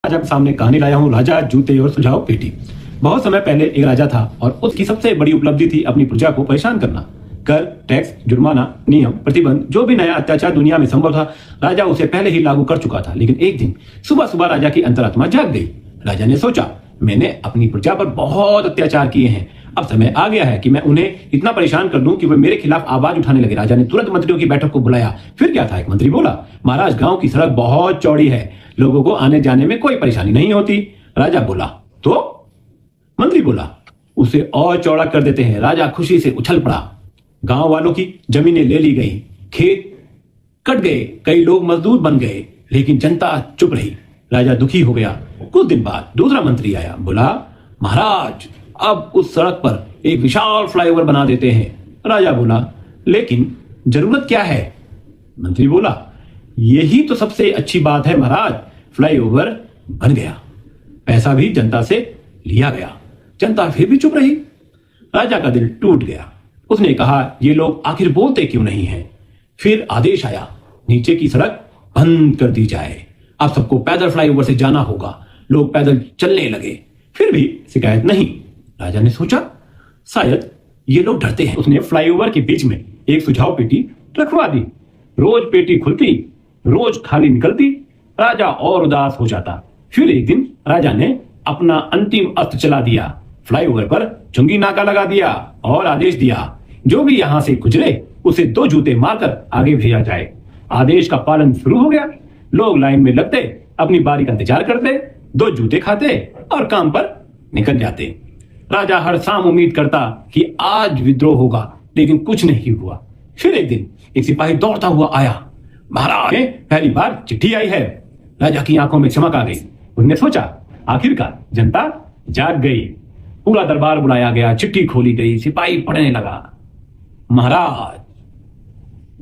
राजा के सामने कहानी लाया हूँ, राजा, जूते और सुझाव पेटी। बहुत समय पहले एक राजा था और उसकी सबसे बड़ी उपलब्धि थी अपनी प्रजा को परेशान करना। कर, टैक्स, जुर्माना, नियम, प्रतिबंध, जो भी नया अत्याचार दुनिया में संभव था, राजा उसे पहले ही लागू कर चुका था। लेकिन एक दिन सुबह सुबह राजा की अंतरात्मा जाग गई। राजा ने सोचा, मैंने अपनी प्रजा पर बहुत अत्याचार किए हैं, अब समय आ गया है कि मैं उन्हें इतना परेशान कर दूं कि वे मेरे खिलाफ आवाज उठाने लगे। राजा ने तुरंत मंत्रियों की बैठक को बुलाया। फिर क्या था, एक मंत्री बोला, महाराज, गांव की सड़क बहुत चौड़ी है, लोगों को आने जाने में कोई परेशानी नहीं होती। राजा बोला, तो? मंत्री बोला, उसे और चौड़ा कर देते हैं। राजा खुशी से उछल पड़ा। गांव वालों की जमीनें ले ली गई, खेत कट गए, कई लोग मजदूर बन गए, लेकिन जनता चुप रही। राजा दुखी हो गया। कुछ दिन बाद दूसरा मंत्री आया, बोला, महाराज, अब उस सड़क पर एक विशाल फ्लाईओवर बना देते हैं। राजा बोला, लेकिन जरूरत क्या है? मंत्री बोला, यही तो सबसे अच्छी बात है महाराज। फ्लाईओवर बन गया, पैसा भी जनता से लिया गया, जनता फिर भी चुप रही। राजा का दिल टूट गया। उसने कहा, ये लोग आखिर बोलते क्यों नहीं हैं? फिर आदेश आया, नीचे की सड़क बंद कर दी जाए, अब सबको पैदल फ्लाईओवर से जाना होगा। लोग पैदल चलने लगे, फिर भी शिकायत नहीं। राजा ने सोचा, शायद ये लोग डरते हैं। उसने फ्लाईओवर के बीच में एक सुझाव पेटी रखवा दी। रोज पेटी खुलती, रोज खाली निकलती, राजा और उदास हो जाता। फिर एक दिन राजा ने अपना अंतिम अस्त्र चला दिया, फ्लाईओवर पर चुंगी नाका लगा दिया और आदेश दिया, जो भी यहां से गुजरे उसे 2 जूते मारकर आगे भेजा जाए। आदेश का पालन शुरू हो गया। लोग लाइन में लगते, अपनी बारी का इंतजार करते, 2 जूते खाते और काम पर निकल जाते। राजा हर शाम उम्मीद करता कि आज विद्रोह होगा, लेकिन कुछ नहीं हुआ। फिर एक दिन एक सिपाही दौड़ता हुआ आया, महाराज, पहली बार चिट्ठी आई है। राजा की आंखों में चमक आ गई। उसने सोचा, आखिरकार जनता जाग गई। पूरा दरबार बुलाया गया, चिट्ठी खोली गई, सिपाही पढ़ने लगा, महाराज,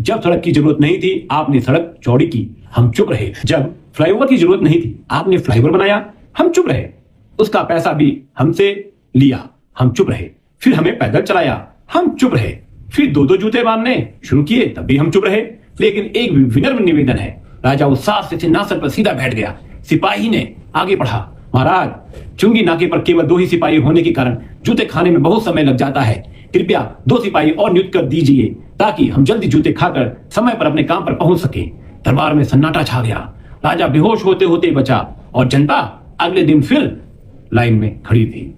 जब सड़क की जरूरत नहीं थी आपने सड़क चौड़ी की, हम चुप रहे। जब फ्लाईओवर की जरूरत नहीं थी आपने फ्लाईओवर बनाया, हम चुप रहे। उसका पैसा भी हमसे लिया, हम चुप रहे। फिर हमें पैदल चलाया, हम चुप रहे। फिर 2-2 जूते बांधने शुरू किए, तब भी हम चुप रहे। लेकिन एक विनम्र निवेदन है। राजा उत्साह से सिंहासन पर सीधा बैठ गया। सिपाही ने आगे बढ़ा, महाराज, चुंगी नाके पर केवल 2 ही सिपाही होने के कारण जूते खाने में बहुत समय लग जाता है। कृपया 2 सिपाही और नियुक्त कर दीजिए, ताकि हम जल्दी जूते खाकर समय पर अपने काम पर पहुंच सके। दरबार में सन्नाटा छा गया। राजा बेहोश होते होते बचा और जनता अगले दिन फिर लाइन में खड़ी थी।